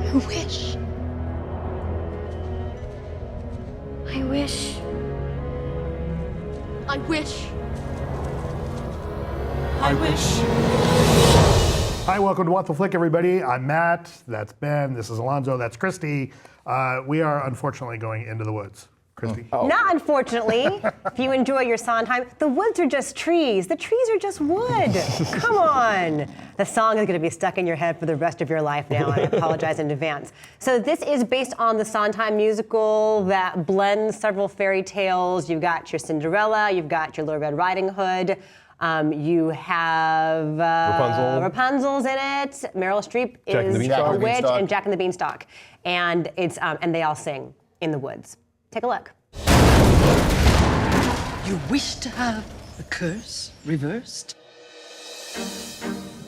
I wish. I wish. I wish. I wish. Hi, welcome to What the Flick, everybody. I'm Matt, that's Ben, this is Alonzo, that's Christy. We are unfortunately going into the woods. Christy? Oh. Not unfortunately. If you enjoy your Sondheim, the woods are just trees. The trees are just wood. Come on. The song is going to be stuck in your head for the rest of your life now. I apologize in advance. So this is based on the Sondheim musical that blends several fairy tales. You've got your Cinderella, you've got your Little Red Riding Hood. You have Rapunzel's in it. Meryl Streep is a witch, and Jack and the Beanstalk. And it's and they all sing in the woods. Take a look. You wish to have the curse reversed?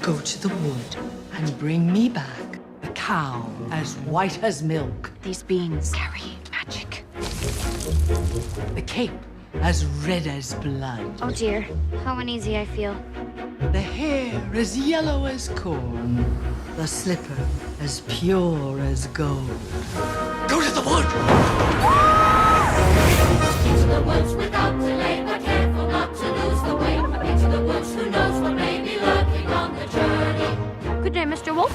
Go to the wood and bring me back a cow as white as milk. These beans carry magic. The cape as red as blood. Oh dear, how uneasy I feel. The hair as yellow as corn. The slipper as pure as gold. Go to the wood! Into the woods without delay, but careful not to lose the way. Into the woods, who knows what may be lurking on the journey. Good day, Mr. Wolf.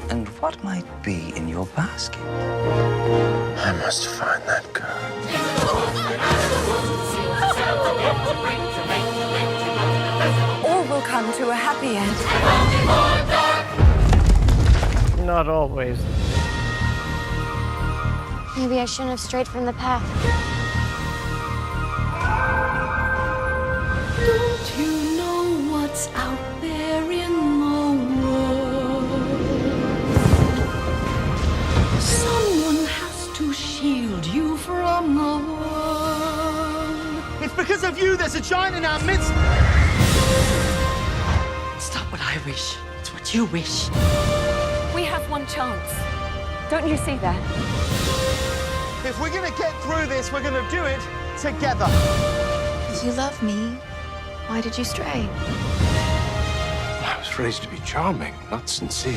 And what might be in your basket? I must find that girl. Into the woods, out of the woods, to see what's out to get to bring to make to live to love the best. All will come to a happy end. And only more dark. Not always. Maybe I shouldn't have strayed from the path. Don't you know what's out there in the world? Someone has to shield you from the world. It's because of you there's a giant in our midst. It's not what I wish, it's what you wish. We have one chance. Don't you see that? If we're gonna get through this, we're gonna do it together. You love me. Why did you stray? I was raised to be charming, not sincere.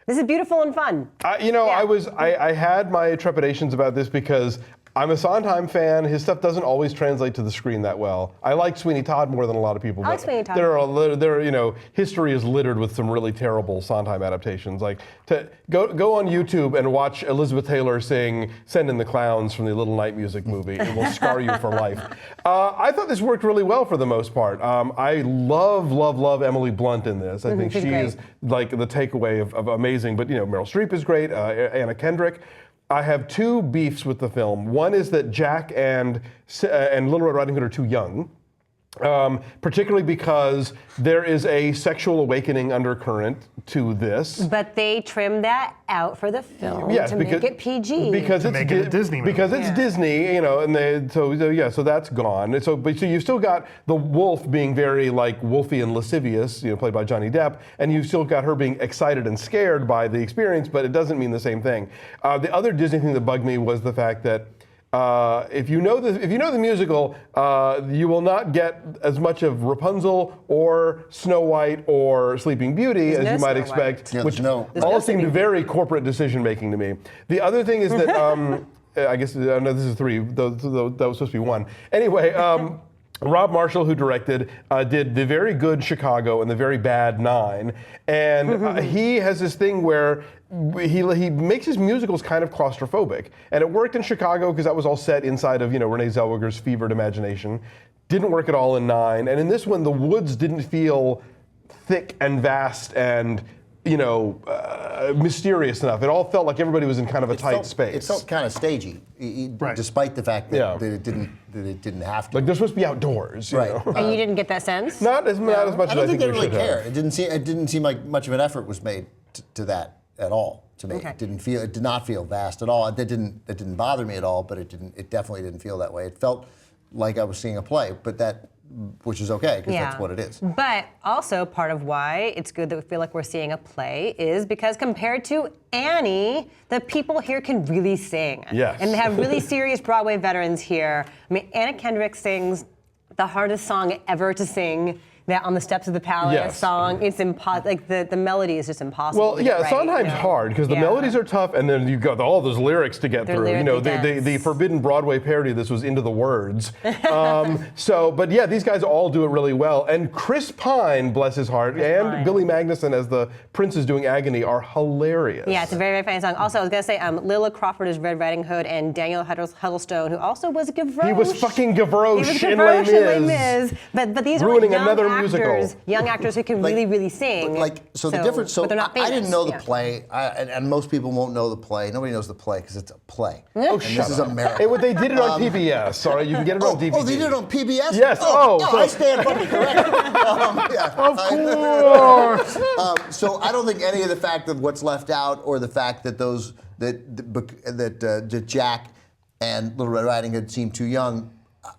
This is beautiful and fun. I had my trepidations about this because I'm a Sondheim fan. His stuff doesn't always translate to the screen that well. I like Sweeney Todd more than a lot of people. I like Sweeney Todd. History is littered with some really terrible Sondheim adaptations. Like, to go on YouTube and watch Elizabeth Taylor sing "Send in the Clowns" from the Little Night Music movie. It will scar you for life. I thought this worked really well for the most part. I love Emily Blunt in this. I think she is like the takeaway of amazing. But Meryl Streep is great. Anna Kendrick. I have two beefs with the film. One is that Jack and Little Red Riding Hood are too young, particularly because there is a sexual awakening undercurrent to this. But they trimmed that out for the film to make it PG. Because to make it a Disney movie. Because it's Disney, and so that's gone. So you've still got the wolf being very like wolfy and lascivious, played by Johnny Depp, and you've still got her being excited and scared by the experience, but it doesn't mean the same thing. The other Disney thing that bugged me was the fact that if you know the musical, you will not get as much of Rapunzel or Snow White or Sleeping Beauty as you might expect, which all seemed very corporate decision making to me. The other thing is that I guess no, this is three. That was supposed to be one. Anyway. Rob Marshall, who directed, did the very good Chicago and the very bad Nine, and he has this thing where he makes his musicals kind of claustrophobic, and it worked in Chicago because that was all set inside of Renee Zellweger's fevered imagination. Didn't work at all in Nine, and in this one, the woods didn't feel thick and vast and mysterious enough. It all felt like everybody was in kind of a tight space. It felt kind of stagey, despite the fact that it didn't have to. Like they're supposed to be outdoors, you know? And you didn't get that sense? Not as much as I think they really cared. It didn't seem like much of an effort was made to that at all. To me, Okay. it did not feel vast at all. That didn't bother me at all. But it definitely didn't feel that way. It felt like I was seeing a play, which is okay, because that's what it is. But also part of why it's good that we feel like we're seeing a play is because compared to Annie, the people here can really sing. Yes. And they have really serious Broadway veterans here. I mean, Anna Kendrick sings the hardest song ever to sing. That On the Steps of the Palace Yes. song, it's impossible. Like the melody is just impossible. Well, to yeah, get right, Sondheim's you know? hard because the melodies are tough, and then you've got all those lyrics to get They're through. You know, lyrically the forbidden Broadway parody of this was Into the Words. But yeah, these guys all do it really well. And Chris Pine, bless his heart, and Billy Magnuson as the princes doing Agony are hilarious. Yeah, it's a very, very funny song. Also, I was going to say, Lilla Crawford is Red Riding Hood, and Daniel Huttlestone, who also was Gavroche. He was fucking Gavroche, He was in Gavroche Les in Les Mis. Mis. But these Ruining are like another young musical. actors, young actors who can really, really sing. So the difference. So but they're not I didn't famous. know the Yeah. play, and most people won't know the play. Nobody knows the play because it's a play. Oh, and this is America. They did it on PBS. All right, you can get it on DVD. Oh, they did it on PBS? Yes. I stand fucking corrected. Of course. So I don't think any of the fact of what's left out, or the fact that that Jack and Little Red Riding Hood seemed too young,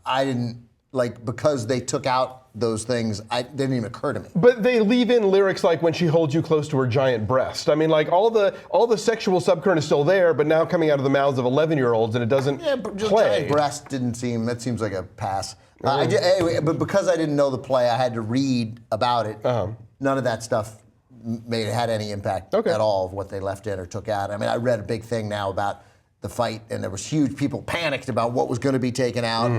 I didn't like, because they took out those things. They didn't even occur to me. But they leave in lyrics like "When she holds you close to her giant breast." I mean, like all the sexual subcurrent is still there, but now coming out of the mouths of 11-year-olds, and it doesn't play. Giant breast didn't seem. That seems like a pass. Anyway, but because I didn't know the play, I had to read about it. None of that stuff had any impact at all of what they left in or took out. I mean, I read a big thing now about the fight, and there was huge. People panicked about what was going to be taken out.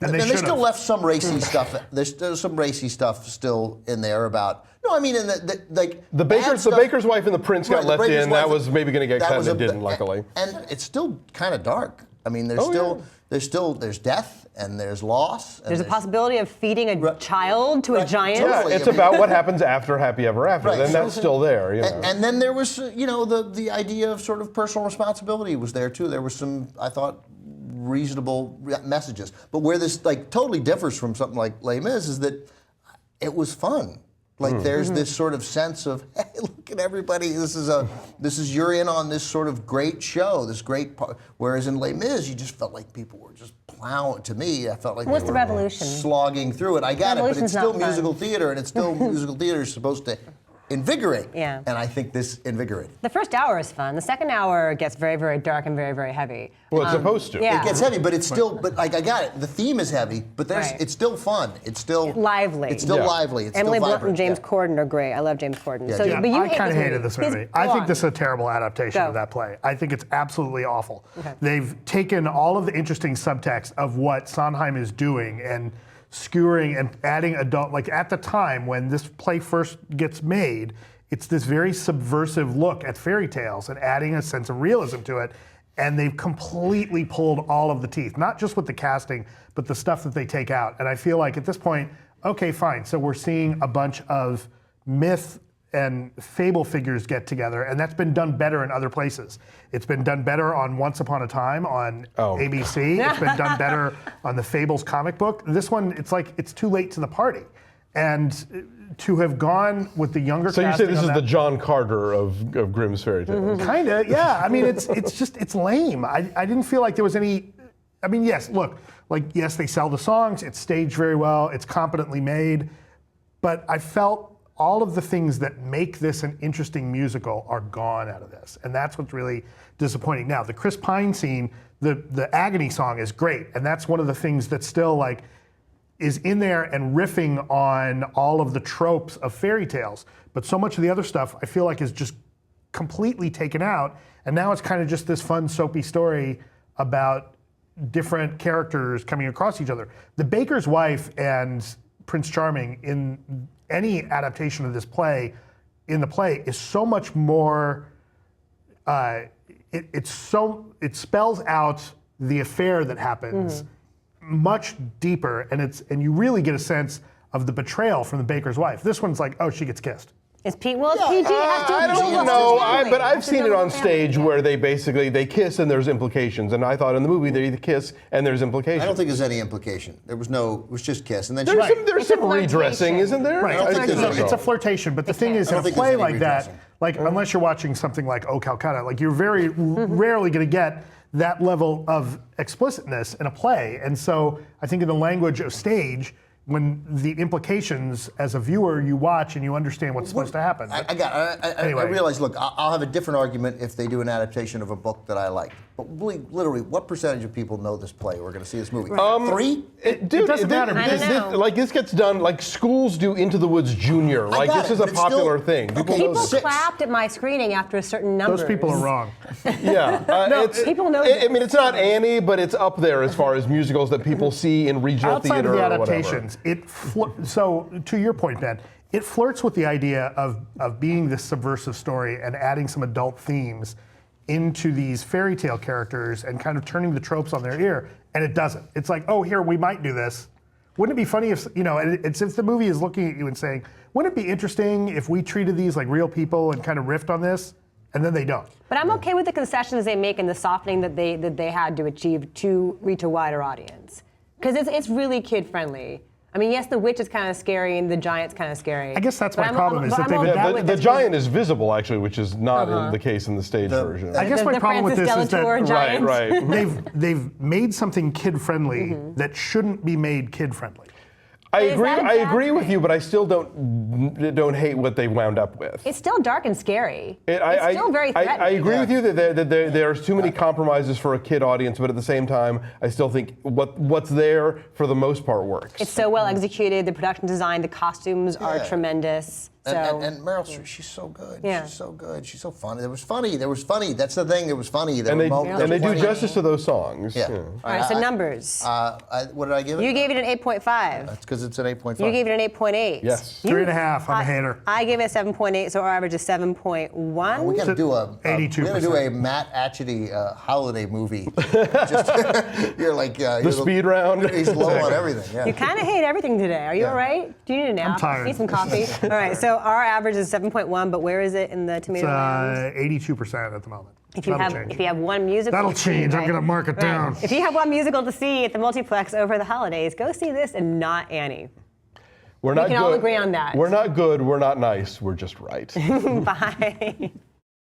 And they still left some racy stuff. There's still some racy stuff still in there about. No, I mean, in the baker's wife and the prince got left in. That was maybe going to get cut, and it didn't, luckily. And it's still kind of dark. I mean, there's death and there's loss. And there's a possibility of feeding a child to a giant. Yeah, it's about what happens after Happy Ever After. Right. Then that's still there. You know. And then there was, the idea of sort of personal responsibility was there too. There was some, I thought, reasonable messages. But where this totally differs from something like Les Mis is that it was fun. There's this sort of sense of, hey, look at everybody. This is you're in on this sort of great show, this great part. Whereas in Les Mis, you just felt like people were just plowing. To me, I felt like what's they the were revolution? Slogging through it. I got it, but it's still musical fun. theater, and it's still musical theater is supposed to invigorate. Yeah. And I think this invigorated. The first hour is fun. The second hour gets very, very dark and very, very heavy. Well, it's supposed to. Yeah. It gets heavy, but it's still. But I got it. The theme is heavy, but it's still fun. It's still lively. It's still lively. It's Emily still Blunt vibrant. and James Corden are great. I love James Corden. Yeah, But you I kind of hated this movie. I think this is a terrible adaptation of that play. I think it's absolutely awful. Okay. They've taken all of the interesting subtext of what Sondheim is doing and skewering and adding adult. At the time when this play first gets made, it's this very subversive look at fairy tales and adding a sense of realism to it. And they've completely pulled all of the teeth, not just with the casting, but the stuff that they take out. And I feel like at this point, okay, fine. So we're seeing a bunch of myth and fable figures get together, and that's been done better in other places. It's been done better on Once Upon a Time on ABC. It's been done better on the Fables comic book. This one, it's like it's too late to the party. And to have gone with the younger So you say casting this on is that, the John Carter of Grimm's fairy tales. Kinda, yeah. I mean, it's lame. I didn't feel like there was any. I mean, yes, look, yes, they sell the songs. It's staged very well. It's competently made, but I felt all of the things that make this an interesting musical are gone out of this, and that's what's really disappointing. Now, the Chris Pine scene, the Agony song is great, and that's one of the things that's still is in there and riffing on all of the tropes of fairy tales. But so much of the other stuff I feel like is just completely taken out. And now it's kind of just this fun soapy story about different characters coming across each other. The baker's wife and Prince Charming in any adaptation of this play, is so much more, it spells out the affair that happens much deeper, and you really get a sense of the betrayal from the baker's wife. This one's like, oh, she gets kissed. It's PG. Well, it's PG. I don't know, but I've seen it on stage where they kiss and there's implications. And I thought in the movie they kiss and there's implications. I don't think there's any implication. It was just kiss, and then there's some redressing, isn't there? Right. It's a flirtation, but the thing is, in a play like that, unless you're watching something like Oh Calcutta, you're very rarely going to get that level of explicitness in a play. And so I think in the language of stage, when the implications as a viewer you watch and you understand what's supposed to happen. I realize, look, I'll have a different argument if they do an adaptation of a book that I like. But literally, what percentage of people know this play or are going to see this movie? 3? It doesn't matter. This gets done like schools do Into the Woods Junior. Like this is a popular thing. People clapped at my screening after a certain number. Those people are wrong. Yeah. People know I mean, it's not Annie, but it's up there as far as musicals that people see in regional Outside theater of the or whatever. adaptations, so to your point, Ben, it flirts with the idea of being this subversive story and adding some adult themes into these fairy tale characters and kind of turning the tropes on their ear, and it doesn't. It's like, oh, here, we might do this. Wouldn't it be funny if, it's if the movie is looking at you and saying, wouldn't it be interesting if we treated these like real people and kind of riffed on this? And then they don't. But I'm okay with the concessions they make and the softening that they had to achieve to reach a wider audience. Because it's really kid-friendly. I mean, yes, the witch is kind of scary and the giant's kind of scary. I guess that's my problem is that the giant is visible, actually, which is not the case in the stage version. I guess my problem with this is that giant. they've made something kid-friendly that shouldn't be made kid-friendly. I agree with you, but I still don't hate what they wound up with. It's still dark and scary. It's still very threatening. I agree with you that there's too many compromises for a kid audience, but at the same time, I still think what's there for the most part works. It's so well executed. The production design, the costumes are tremendous. And Meryl Streep, she's so good. Yeah. She's so good. She's so funny. There was funny. That's the thing. There was funny. And they do justice to those songs. Yeah. All right, so numbers. What did I give it? You gave it an 8.5. That's because it's an 8.5. You gave it an 8.8. Yes. 3.5. I'm a hater. I gave it a 7.8, so our average is 7.1. We got to do 82%. We got to do a Matt Atchity holiday movie. You're like the speed round. He's low on everything. Yeah. You kind of hate everything today. Are you all right? Do you need a nap? I'm tired. Need some coffee? All right, so our average is 7.1, but where is it in the tomato land? 82% at the moment. If you have one musical, that'll change. I'm gonna mark it down. If you have one musical to see at the multiplex over the holidays, go see this and not Annie. We can all agree on that. We're not good. We're not nice. We're just right. Bye.